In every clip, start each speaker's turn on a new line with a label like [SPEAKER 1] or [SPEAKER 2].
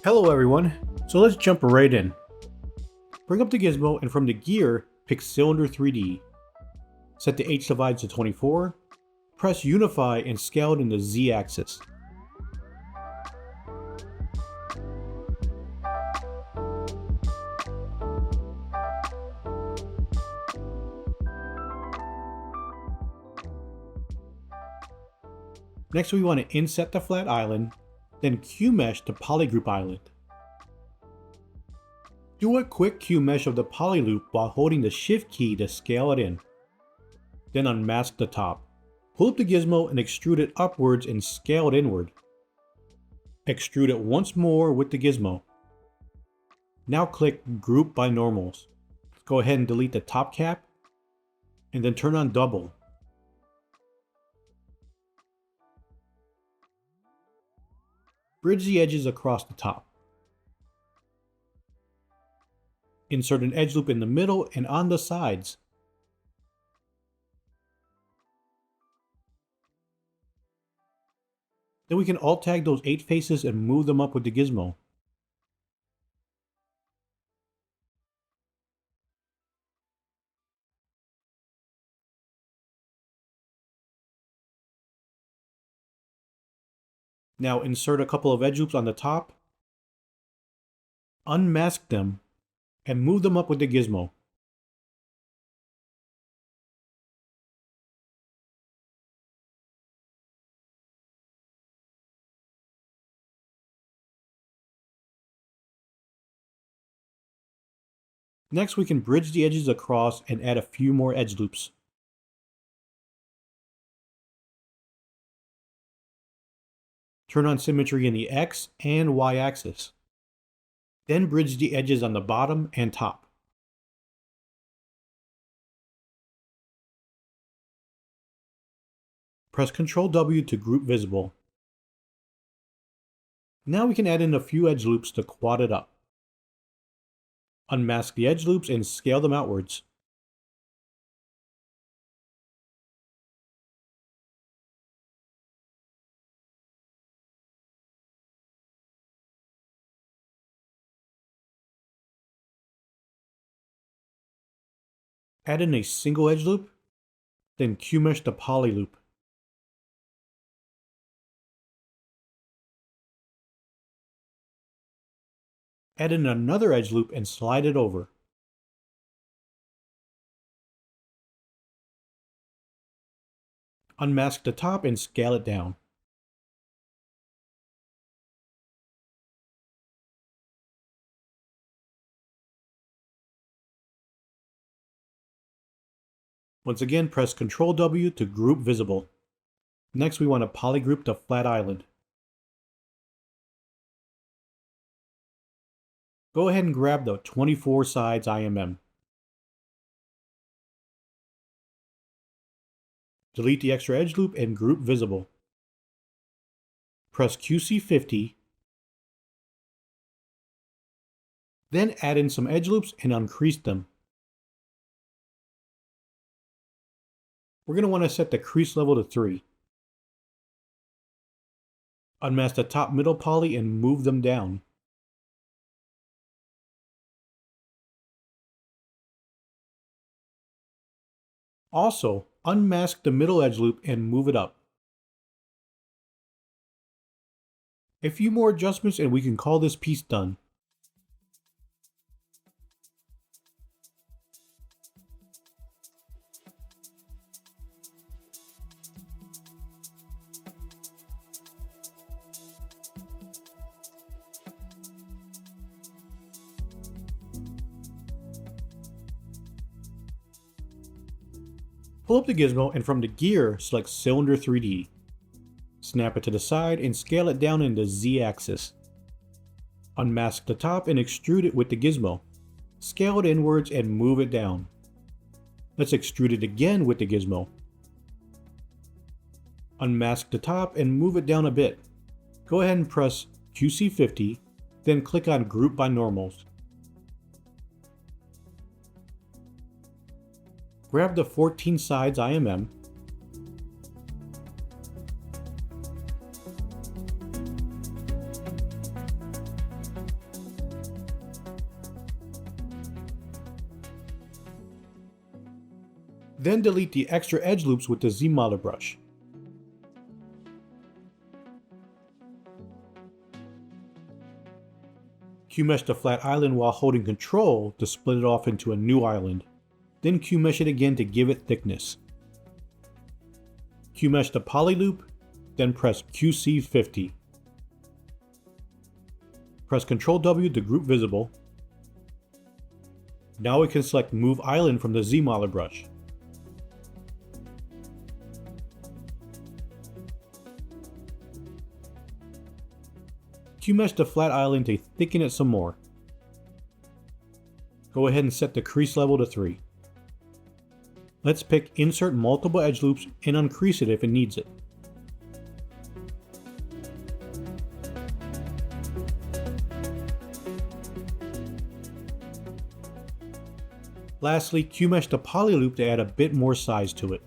[SPEAKER 1] Hello everyone, so let's jump right in. Bring up the gizmo and from the gear, pick Cylinder 3D. Set the H divides to 24, press Unify and scale it in the Z axis. Next we want to inset the flat island, then Q-mesh the polygroup island. Do a quick Q-mesh of the poly loop while holding the Shift key to scale it in. Then unmask the top. Pull up the gizmo and extrude it upwards and scale it inward. Extrude it once more with the gizmo. Now click Group by Normals. Go ahead and delete the top cap, and then turn on Double. Bridge the edges across the top. Insert an edge loop in the middle and on the sides. Then we can alt tag those 8 faces and move them up with the gizmo. Now insert a couple of edge loops on the top, unmask them, and move them up with the gizmo. Next we can bridge the edges across and add a few more edge loops. Turn on symmetry in the X and Y axis. Then bridge the edges on the bottom and top. Press Ctrl W to group visible. Now we can add in a few edge loops to quad it up. Unmask the edge loops and scale them outwards. Add in a single edge loop, then Q-mesh the poly loop. Add in another edge loop and slide it over. Unmask the top and scale it down. Once again, press Ctrl W to group visible. Next we want to polygroup the flat island. Go ahead and grab the 24 sides IMM. Delete the extra edge loop and group visible. Press QC50. Then add in some edge loops and uncrease them. We're going to want to set the crease level to 3. Unmask the top middle poly and move them down. Also, unmask the middle edge loop and move it up. A few more adjustments and we can call this piece done. Pull up the gizmo and from the gear, select Cylinder 3D. Snap it to the side and scale it down in the Z axis. Unmask the top and extrude it with the gizmo. Scale it inwards and move it down. Let's extrude it again with the gizmo. Unmask the top and move it down a bit. Go ahead and press QC50, then click on Group by Normals. Grab the 14 sides IMM, Then delete the extra edge loops with the ZBrush. Q-mesh the flat island while holding Control to split it off into a new island. Then Q-mesh it again to give it thickness. Q-mesh the poly loop, then press QC50. Press Ctrl W to group visible. Now we can select Move Island from the ZBrush. Q-mesh the flat island to thicken it some more. Go ahead and set the crease level to 3. Let's pick Insert Multiple Edge Loops and uncrease it if it needs it. Lastly, Q-mesh the poly loop to add a bit more size to it.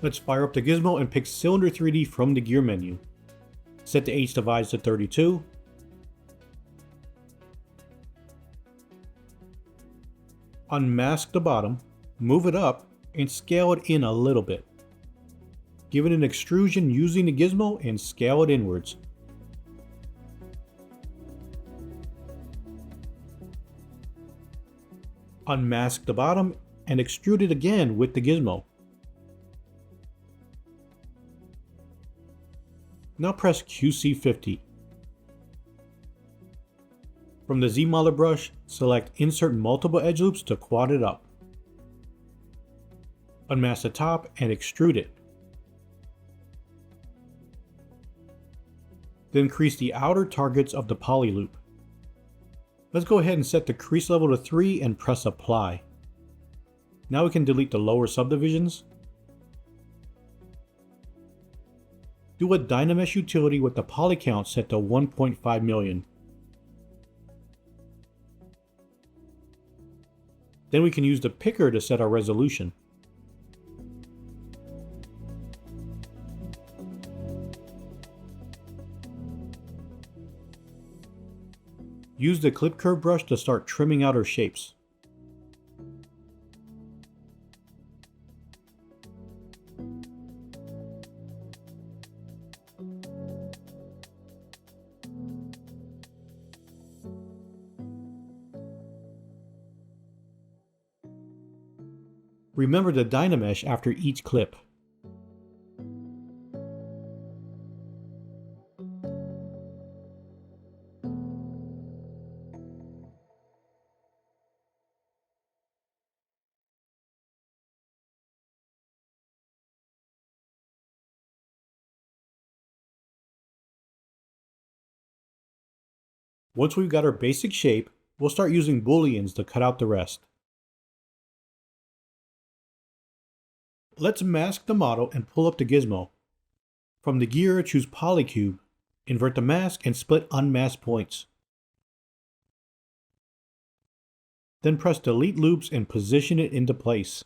[SPEAKER 1] Let's fire up the gizmo and pick Cylinder 3D from the gear menu. Set the H divides to 32. Unmask the bottom, move it up, and scale it in a little bit. Give it an extrusion using the gizmo and scale it inwards. Unmask the bottom and extrude it again with the gizmo. Now press QC50. From the ZBrush, select Insert Multiple Edge Loops to quad it up. Unmask the top and extrude it. Then crease the outer targets of the poly loop. Let's go ahead and set the crease level to 3 and press Apply. Now we can delete the lower subdivisions. Do a Dynamesh utility with the poly count set to 1.5 million. Then we can use the picker to set our resolution. Use the clip curve brush to start trimming out our shapes. Remember the Dynamesh after each clip. Once we've got our basic shape, we'll start using Booleans to cut out the rest. Let's mask the model and pull up the gizmo. From the gear, choose Polycube, invert the mask and split unmasked points. Then press Delete Loops and position it into place.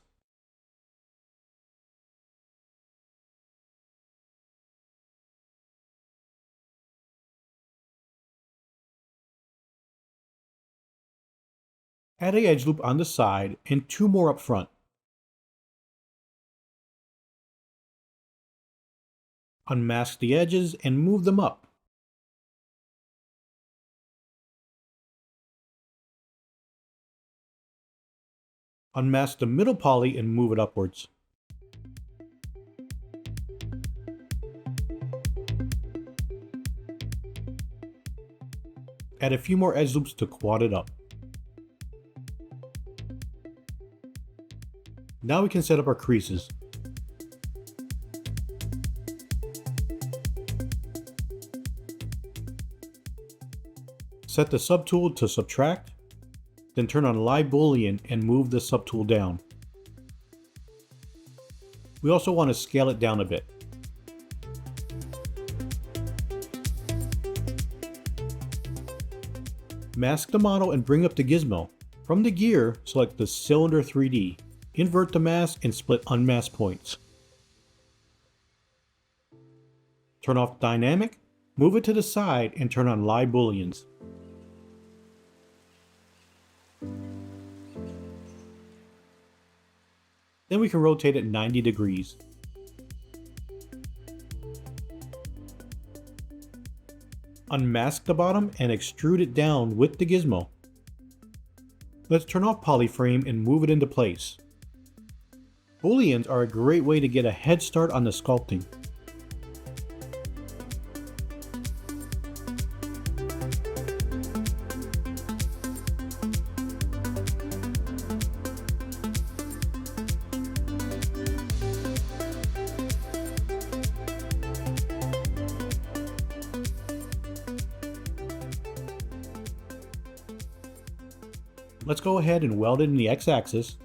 [SPEAKER 1] Add an edge loop on the side and 2 more up front. Unmask the edges and move them up. Unmask the middle poly and move it upwards. Add a few more edge loops to quad it up. Now we can set up our creases. Set the subtool to subtract, then turn on Live Boolean and move the subtool down. We also want to scale it down a bit. Mask the model and bring up the gizmo. From the gear, select the Cylinder 3D. invert the mask and split unmasked points. Turn off dynamic, move it to the side, and turn on live booleans. Then we can rotate it 90 degrees. Unmask the bottom and extrude it down with the gizmo. Let's turn off polyframe and move it into place. Booleans are a great way to get a head start on the sculpting. Let's go ahead and weld it in the x-axis.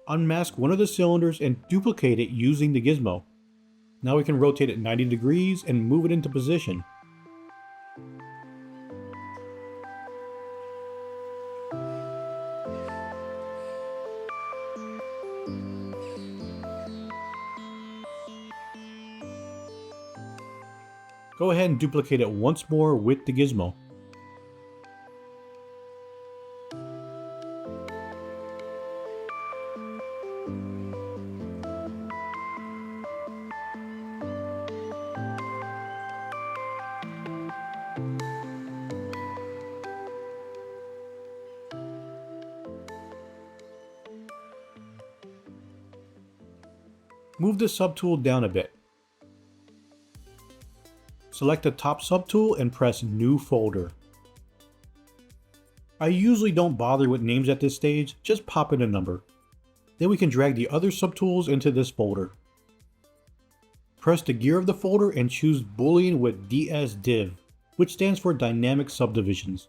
[SPEAKER 1] Unmask one of the cylinders and duplicate it using the gizmo. Now we can rotate it 90 degrees and move it into position. Go ahead and duplicate it once more with the gizmo. Move the subtool down a bit. Select the top subtool and press New Folder. I usually don't bother with names at this stage, just pop in a number. Then we can drag the other subtools into this folder. Press the gear of the folder and choose Boolean with dsdiv, which stands for Dynamic Subdivisions.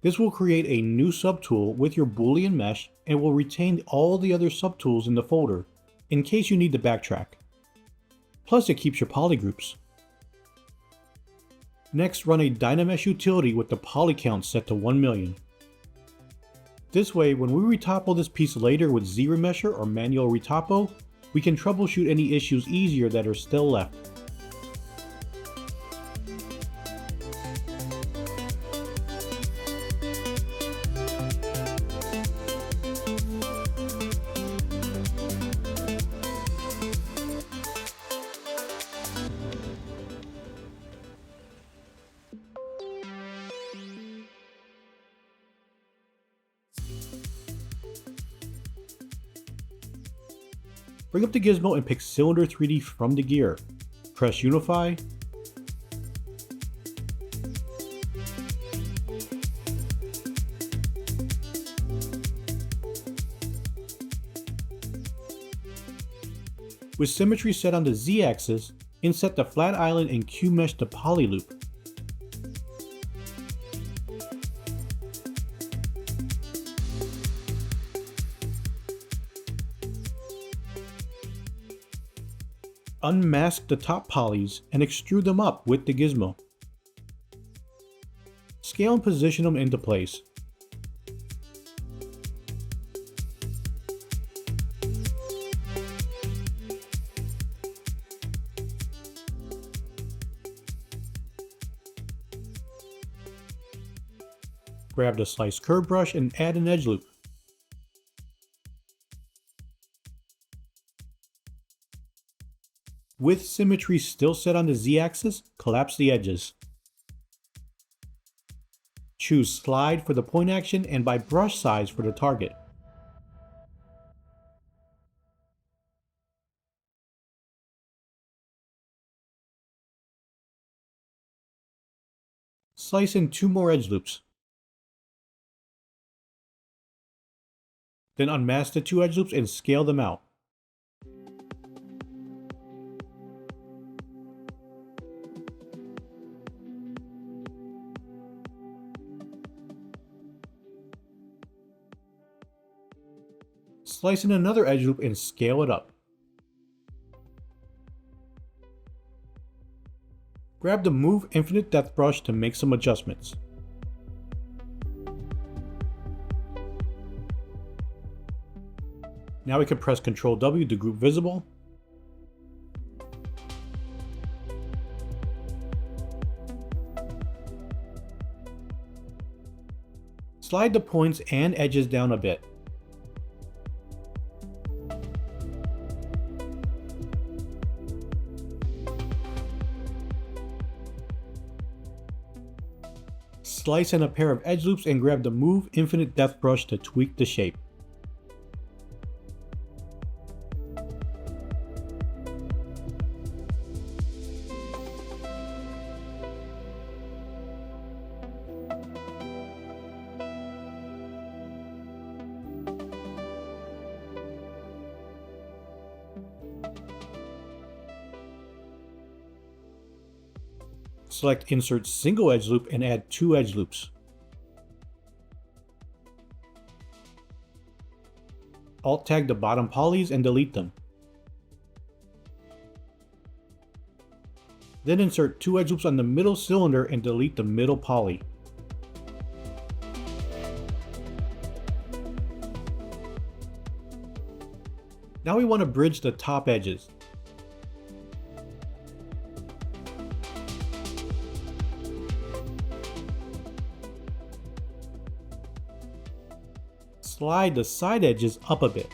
[SPEAKER 1] This will create a new subtool with your Boolean mesh and will retain all the other subtools in the folder, in case you need to backtrack. Plus it keeps your polygroups. Next, run a Dynamesh utility with the poly count set to 1 million. This way, when we retopo this piece later with ZRemesher or manual retopo, we can troubleshoot any issues easier that are still left. Bring up the gizmo and pick Cylinder 3D from the gear. Press Unify. With symmetry set on the Z-axis, inset the flat island and Q-mesh the poly loop. Unmask the top polys and extrude them up with the gizmo. Scale and position them into place. Grab the slice curve brush and add an edge loop. With symmetry still set on the Z-axis, collapse the edges. Choose slide for the point action and by brush size for the target. Slice in 2 more edge loops. Then unmask the 2 edge loops and scale them out. Slice in another edge loop and scale it up. Grab the Move Infinite Depth brush to make some adjustments. Now we can press Ctrl W to group visible. Slide the points and edges down a bit. Slice in a pair of edge loops and grab the Move Infinite Depth brush to tweak the shape. Select Insert Single Edge Loop and add 2 edge loops. Alt-tag the bottom polys and delete them. Then insert 2 edge loops on the middle cylinder and delete the middle poly. Now we want to bridge the top edges. Slide the side edges up a bit.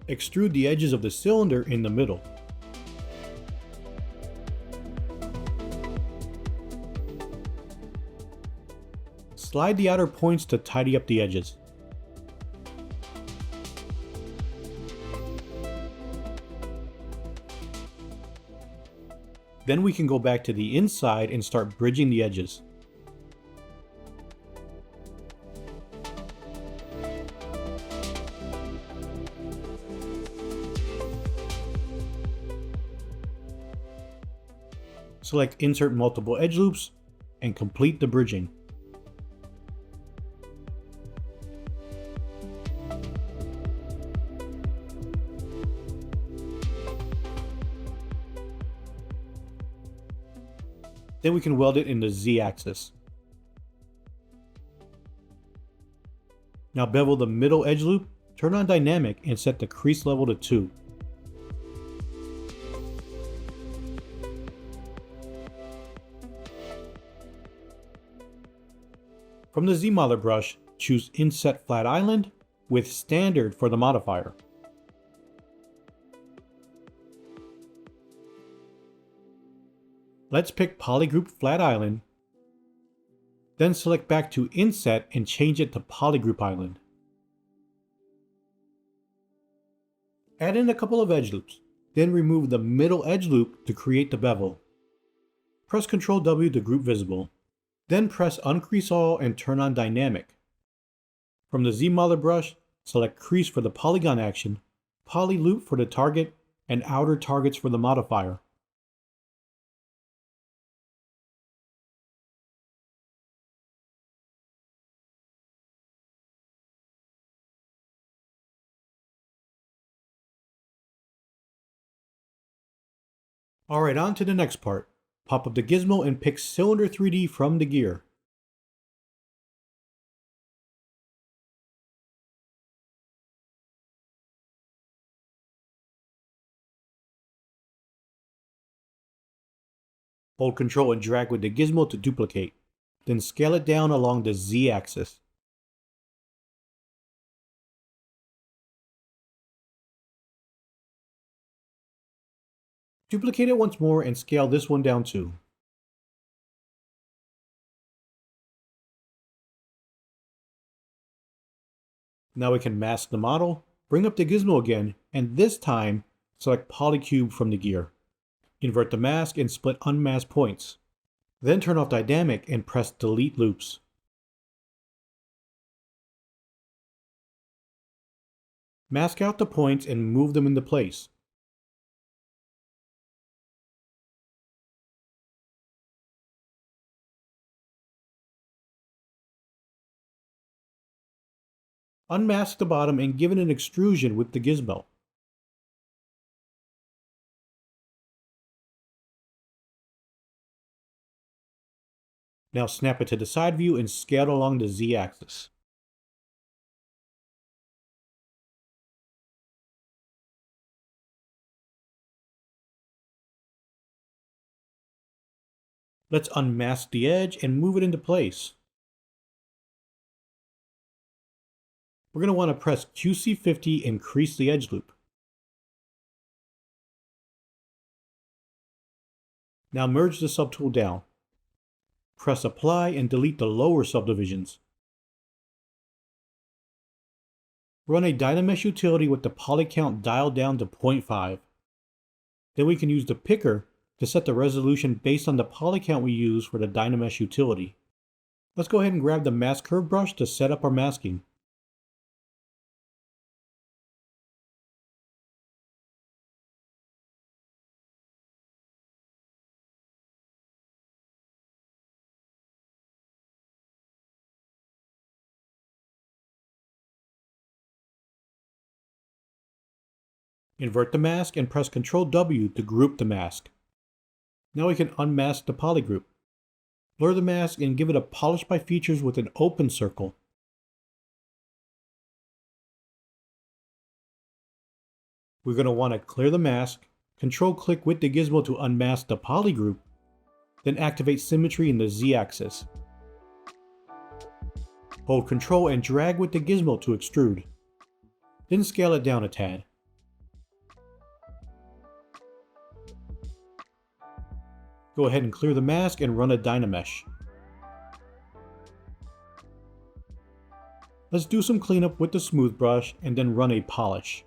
[SPEAKER 1] Extrude the edges of the cylinder in the middle. Slide the outer points to tidy up the edges. Then we can go back to the inside and start bridging the edges. Select Insert Multiple Edge Loops and complete the bridging. Then we can weld it in the Z-axis. Now bevel the middle edge loop, turn on dynamic, and set the crease level to 2. From the Z-Modeler brush, choose Inset Flat Island with Standard for the modifier. Let's pick Polygroup Flat Island, then select back to Inset and change it to Polygroup Island. Add in a couple of edge loops, then remove the middle edge loop to create the bevel. Press Ctrl W to group visible, then press Uncrease All and turn on Dynamic. From the Z-Modeler brush, select Crease for the polygon action, Poly Loop for the target, and Outer Targets for the modifier. Alright, on to the next part. Pop up the gizmo and pick Cylinder 3D from the gear. Hold Ctrl and drag with the gizmo to duplicate, then scale it down along the Z-axis. Duplicate it once more and scale this one down too. Now we can mask the model, bring up the gizmo again, and this time select Polycube from the gear. Invert the mask and split unmasked points. Then turn off Dynamic and press Delete Loops. Mask out the points and move them into place. Unmask the bottom and give it an extrusion with the gizmo. Now snap it to the side view and scale it along the Z-axis. Let's unmask the edge and move it into place. We're going to want to press QC50 and crease the edge loop. Now merge the subtool down. Press apply and delete the lower subdivisions. Run a Dynamesh utility with the poly count dialed down to 0.5. Then we can use the picker to set the resolution based on the poly count we use for the Dynamesh utility. Let's go ahead and grab the mask curve brush to set up our masking. Invert the mask and press Ctrl W to group the mask. Now we can unmask the poly group. Blur the mask and give it a polish by features with an open circle. We're going to want to clear the mask, Control click with the gizmo to unmask the poly group, then activate symmetry in the Z-axis. Hold Control and drag with the gizmo to extrude. Then scale it down a tad. Go ahead and clear the mask and run a Dynamesh. Let's do some cleanup with the smooth brush and then run a polish.